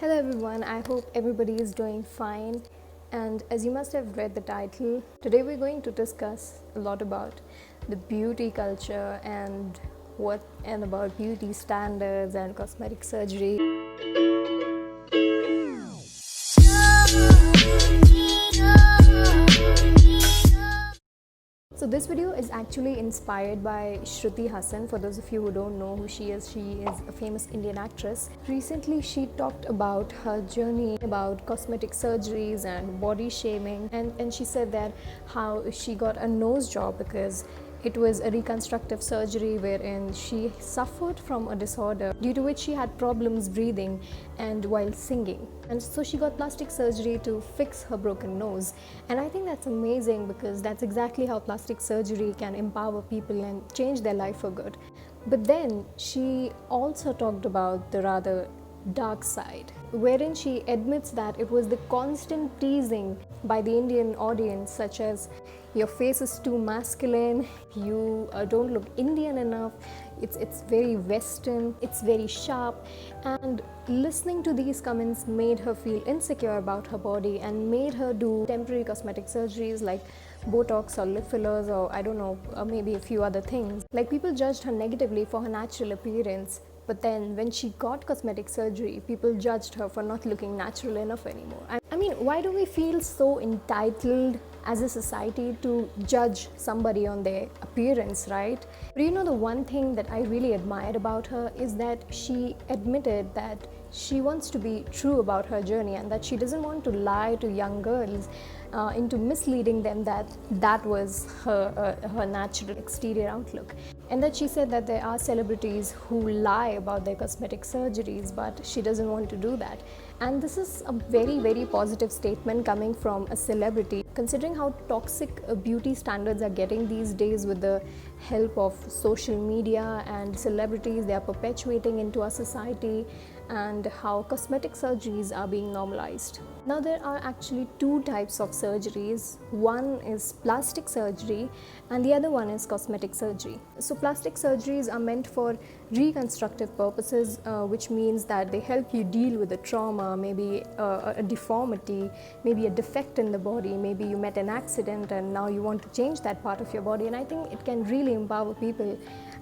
Hello everyone, I hope everybody is doing fine. And as you must have read the title, today we're going to discuss a lot about the beauty culture and about beauty standards and cosmetic surgery. So this video is actually inspired by Shruti Hassan. For those of you who don't know who she is a famous Indian actress. Recently she talked about her journey about cosmetic surgeries and body shaming, and she said that how she got a nose job because it was a reconstructive surgery wherein she suffered from a disorder due to which she had problems breathing and while singing. And so she got plastic surgery to fix her broken nose. And I think that's amazing because that's exactly how plastic surgery can empower people and change their life for good. But then she also talked about the rather dark side, wherein she admits that it was the constant teasing by the Indian audience, such as your face is too masculine, you don't look Indian enough, it's very Western, it's very sharp. And listening to these comments made her feel insecure about her body and made her do temporary cosmetic surgeries like Botox or lip fillers or I don't know, maybe a few other things. Like, people judged her negatively for her natural appearance. But then when she got cosmetic surgery, people judged her for not looking natural enough anymore. I mean, why do we feel so entitled as a society to judge somebody on their appearance, right? But you know, the one thing that I really admired about her is that she admitted that she wants to be true about her journey and that she doesn't want to lie to young girls into misleading them that was her natural exterior outlook. And that she said that there are celebrities who lie about their cosmetic surgeries, but she doesn't want to do that. And this is a very, very positive statement coming from a celebrity, considering how toxic beauty standards are getting these days with the help of social media and celebrities they are perpetuating into our society, and how cosmetic surgeries are being normalized. Now, there are actually two types of surgeries. One is plastic surgery and the other one is cosmetic surgery. So plastic surgeries are meant for reconstructive purposes, which means that they help you deal with a trauma, maybe a deformity, maybe a defect in the body, maybe you met an accident and now you want to change that part of your body. And I think it can really empower people,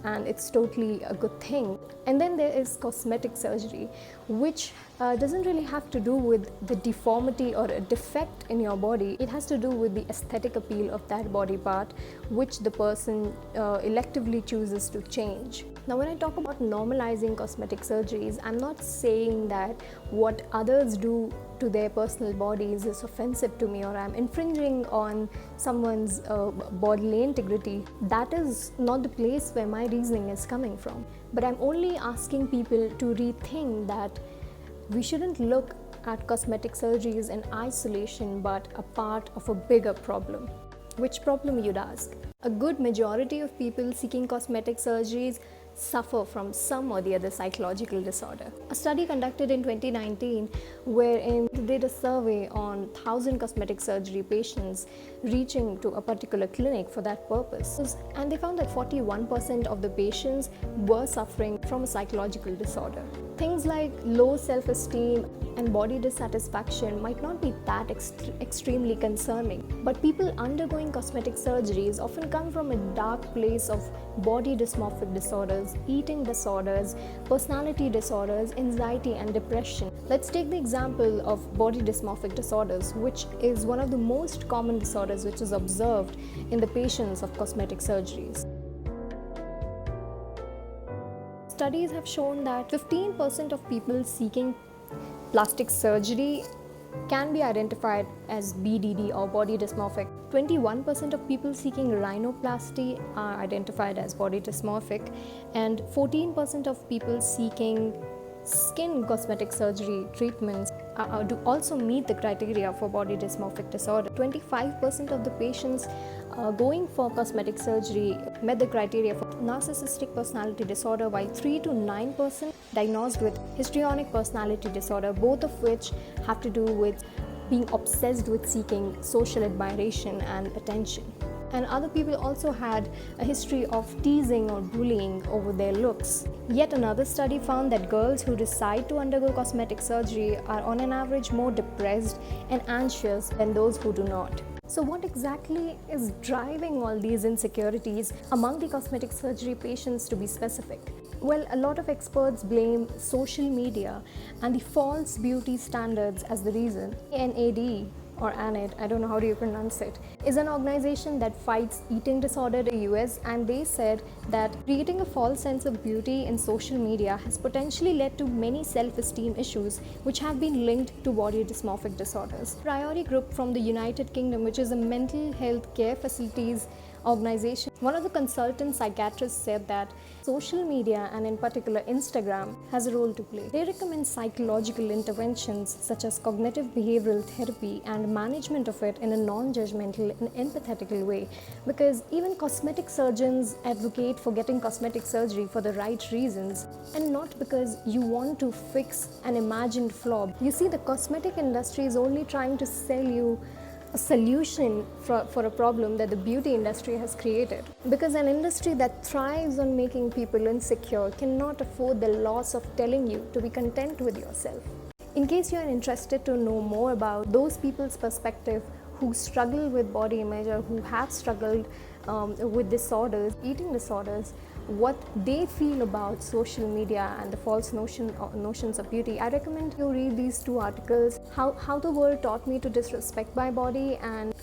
and it's totally a good thing. And then there is cosmetic surgery, which doesn't really have to do with the deformity or a defect in your body. It has to do with the aesthetic appeal of that body part, which the person electively chooses to change. Now, when I talk about normalizing cosmetic surgeries, I'm not saying that what others do to their personal bodies is offensive to me or I'm infringing on someone's bodily integrity. That is not the place where my reasoning is coming from. But I'm only asking people to rethink that we shouldn't look at cosmetic surgeries in isolation, but a part of a bigger problem. Which problem, you'd ask? A good majority of people seeking cosmetic surgeries suffer from some or the other psychological disorder. A study conducted in 2019 wherein they did a survey on 1,000 cosmetic surgery patients reaching to a particular clinic for that purpose, and they found that 41% of the patients were suffering from a psychological disorder. Things like low self-esteem and body dissatisfaction might not be that extremely concerning, but people undergoing cosmetic surgeries often come from a dark place of body dysmorphic disorders, eating disorders, personality disorders, anxiety and depression. Let's take the example of body dysmorphic disorders, which is one of the most common disorders which is observed in the patients of cosmetic surgeries. Studies have shown that 15% of people seeking plastic surgery can be identified as BDD or body dysmorphic. 21% of people seeking rhinoplasty are identified as body dysmorphic, and 14% of people seeking skin cosmetic surgery treatments do also meet the criteria for body dysmorphic disorder. 25% of the patients going for cosmetic surgery met the criteria for narcissistic personality disorder, while 3 to 9% diagnosed with histrionic personality disorder, both of which have to do with being obsessed with seeking social admiration and attention. And other people also had a history of teasing or bullying over their looks. Yet another study found that girls who decide to undergo cosmetic surgery are on an average more depressed and anxious than those who do not. So what exactly is driving all these insecurities among the cosmetic surgery patients, to be specific? Well, a lot of experts blame social media and the false beauty standards as the reason. NAD, or ANID, I don't know how do you pronounce it, is an organization that fights eating disorder in the US, and they said that creating a false sense of beauty in social media has potentially led to many self-esteem issues which have been linked to body dysmorphic disorders. Priori Group from the United Kingdom, which is a mental health care facilities organization, one of the consultant psychiatrists said that social media, and in particular Instagram, has a role to play. They recommend psychological interventions such as cognitive behavioral therapy and management of it in a non-judgmental and empathetical way, because even cosmetic surgeons advocate for getting cosmetic surgery for the right reasons and not because you want to fix an imagined flaw. You see, the cosmetic industry is only trying to sell you a solution for a problem that the beauty industry has created. Because an industry that thrives on making people insecure cannot afford the loss of telling you to be content with yourself. In case you are interested to know more about those people's perspective who struggle with body image or who have struggled with disorders, eating disorders, what they feel about social media and the false notions of beauty, I recommend you read these two articles, How the World Taught Me to Disrespect My Body and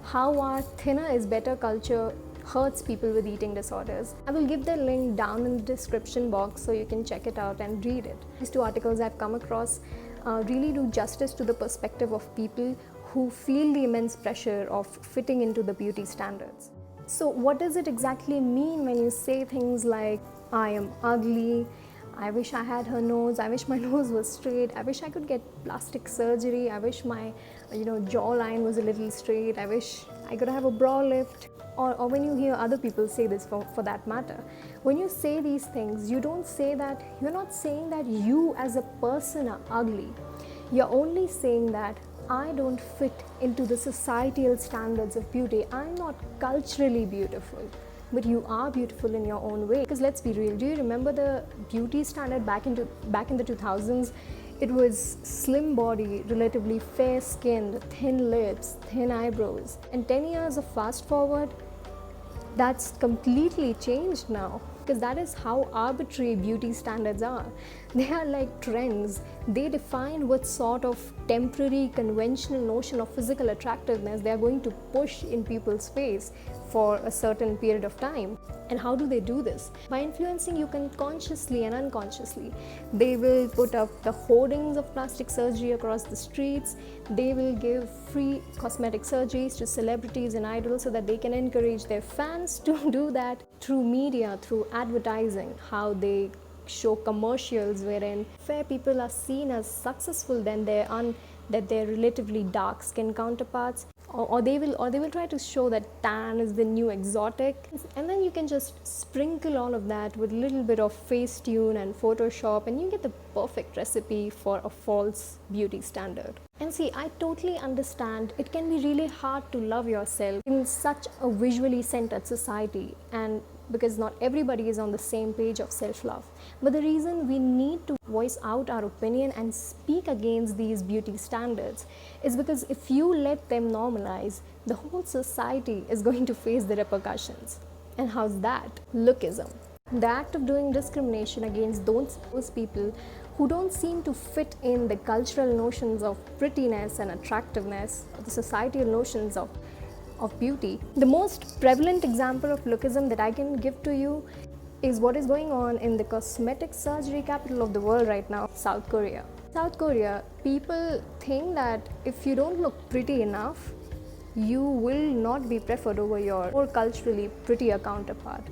How Our Thinner is Better culture hurts people with eating disorders. I will give the link down in the description box so you can check it out and read it. These two articles I've come across really do justice to the perspective of people who feel the immense pressure of fitting into the beauty standards. So what does it exactly mean when you say things like, I am ugly, I wish I had her nose, I wish my nose was straight, I wish I could get plastic surgery, I wish my jawline was a little straight, I wish I could have a brow lift? Or when you hear other people say this for that matter, when you say these things, you're not saying that you as a person are ugly. You're only saying that I don't fit into the societal standards of beauty. I'm not culturally beautiful, but you are beautiful in your own way. Because let's be real, do you remember the beauty standard back in the 2000s? It was slim body, relatively fair skinned, thin lips, thin eyebrows. And 10 years of fast forward, that's completely changed now, because that is how arbitrary beauty standards are. They are like trends. They define what sort of temporary conventional notion of physical attractiveness they are going to push in people's face for a certain period of time. And how do they do this? By influencing you consciously and unconsciously. They will put up the hoardings of plastic surgery across the streets. They will give free cosmetic surgeries to celebrities and idols so that they can encourage their fans to do that through media, through advertising, how they show commercials wherein fair people are seen as successful than their relatively dark skin counterparts, or they will try to show that tan is the new exotic, and then you can just sprinkle all of that with a little bit of Facetune and Photoshop and you get the perfect recipe for a false beauty standard. And see, I totally understand it can be really hard to love yourself in such a visually centered society, and because not everybody is on the same page of self-love. But the reason we need to voice out our opinion and speak against these beauty standards is because if you let them normalize, the whole society is going to face the repercussions. And how's that? Lookism. The act of doing discrimination against those people who don't seem to fit in the cultural notions of prettiness and attractiveness, the societal notions of beauty. The most prevalent example of lookism that I can give to you is what is going on in the cosmetic surgery capital of the world right now, South Korea. South Korea, people think that if you don't look pretty enough, you will not be preferred over your more culturally prettier counterpart.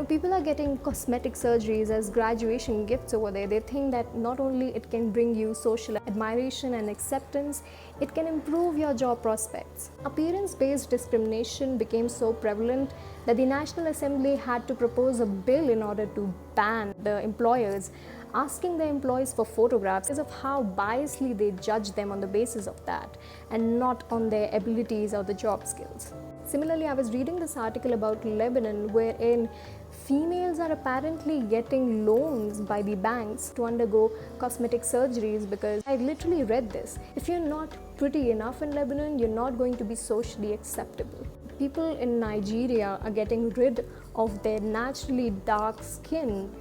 People are getting cosmetic surgeries as graduation gifts over there. They think that not only it can bring you social admiration and acceptance, it can improve your job prospects. Appearance-based discrimination became so prevalent that the National Assembly had to propose a bill in order to ban the employers asking their employees for photographs because of how biasly they judge them on the basis of that and not on their abilities or the job skills. Similarly, I was reading this article about Lebanon wherein females are apparently getting loans by the banks to undergo cosmetic surgeries, because I literally read this. If you're not pretty enough in Lebanon, you're not going to be socially acceptable. People in Nigeria are getting rid of their naturally dark skin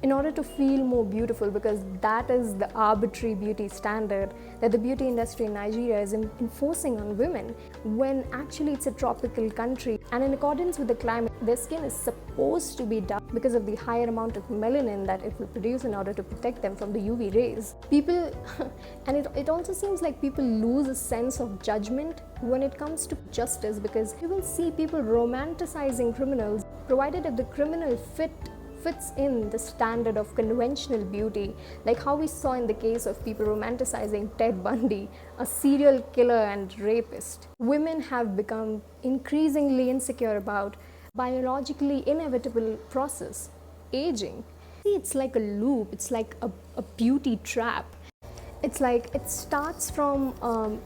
in order to feel more beautiful, because that is the arbitrary beauty standard that the beauty industry in Nigeria is enforcing on women, when actually it's a tropical country, and in accordance with the climate, their skin is supposed to be dark because of the higher amount of melanin that it will produce in order to protect them from the UV rays. People and it also seems like people lose a sense of judgment when it comes to justice, because you will see people romanticizing criminals, provided if the criminal fits in the standard of conventional beauty, like how we saw in the case of people romanticizing Ted Bundy, a serial killer and rapist. Women have become increasingly insecure about biologically inevitable process, aging. See, it's like a loop, it's like a beauty trap. It's like it starts from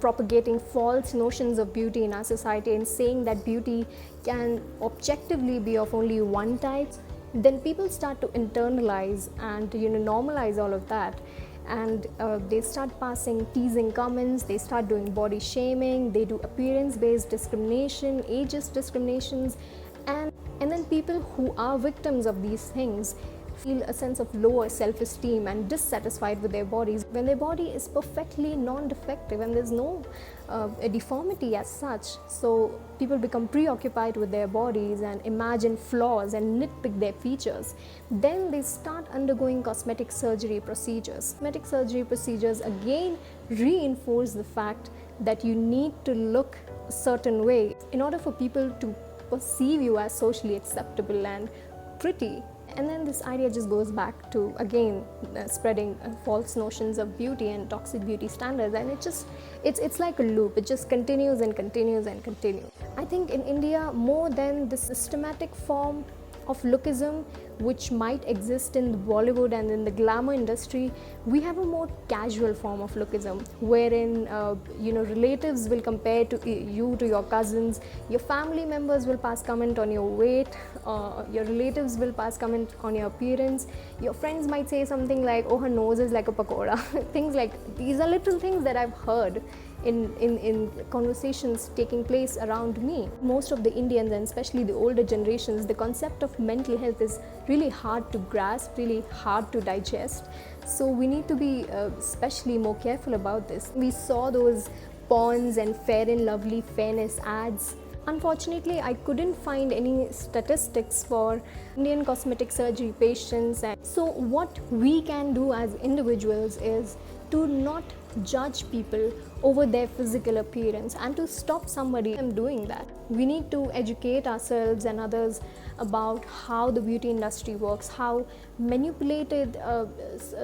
propagating false notions of beauty in our society and saying that beauty can objectively be of only one type. Then people start to internalize and normalize all of that, and they start passing teasing comments, they start doing body shaming, they do appearance based discrimination, ageist discriminations, and then people who are victims of these things feel a sense of lower self-esteem and dissatisfied with their bodies when their body is perfectly non-defective and there's no a deformity as such. So people become preoccupied with their bodies and imagine flaws and nitpick their features. Then they start undergoing cosmetic surgery procedures. Cosmetic surgery procedures again reinforce the fact that you need to look a certain way in order for people to perceive you as socially acceptable and pretty. And then this idea just goes back to again spreading false notions of beauty and toxic beauty standards, and it's like a loop. It just continues and continues and continues. I think in India, more than the systematic form of lookism which might exist in Bollywood and in the glamour industry, we have a more casual form of lookism wherein relatives will compare you to your cousins, your family members will pass comment on your weight, your relatives will pass comment on your appearance, your friends might say something like, oh, her nose is like a pakoda. Things like these are little things that I've heard in conversations taking place around me. Most of the Indians, and especially the older generations, the concept of mental health is really hard to grasp, really hard to digest. So we need to be especially more careful about this. We saw those Pond's and Fair and Lovely fairness ads. Unfortunately, I couldn't find any statistics for Indian cosmetic surgery patients. And so what we can do as individuals is to not judge people over their physical appearance and to stop somebody from doing that. We need to educate ourselves and others about how the beauty industry works, how manipulated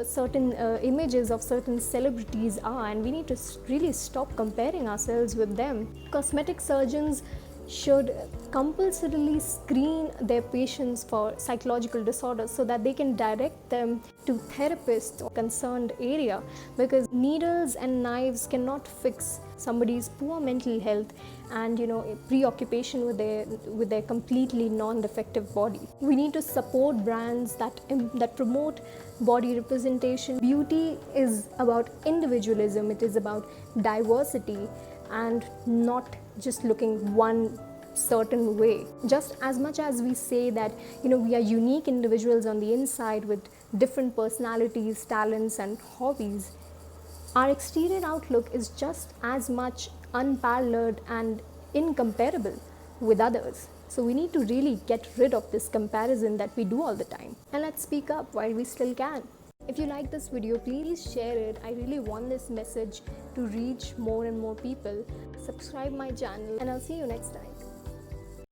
certain images of certain celebrities are, and we need to really stop comparing ourselves with them. Cosmetic surgeons should compulsorily screen their patients for psychological disorders so that they can direct them to therapists or concerned area, because needles and knives cannot fix somebody's poor mental health and preoccupation with their completely non-defective body. We need to support brands that promote body representation. Beauty is about individualism, it is about diversity and not just looking one certain way. Just as much as we say that we are unique individuals on the inside with different personalities, talents and hobbies, our exterior outlook is just as much unparalleled and incomparable with others. So we need to really get rid of this comparison that we do all the time, and let's speak up while we still can. If you like this video, please share it. I really want this message to reach more and more people. Subscribe my channel, and I'll see you next time.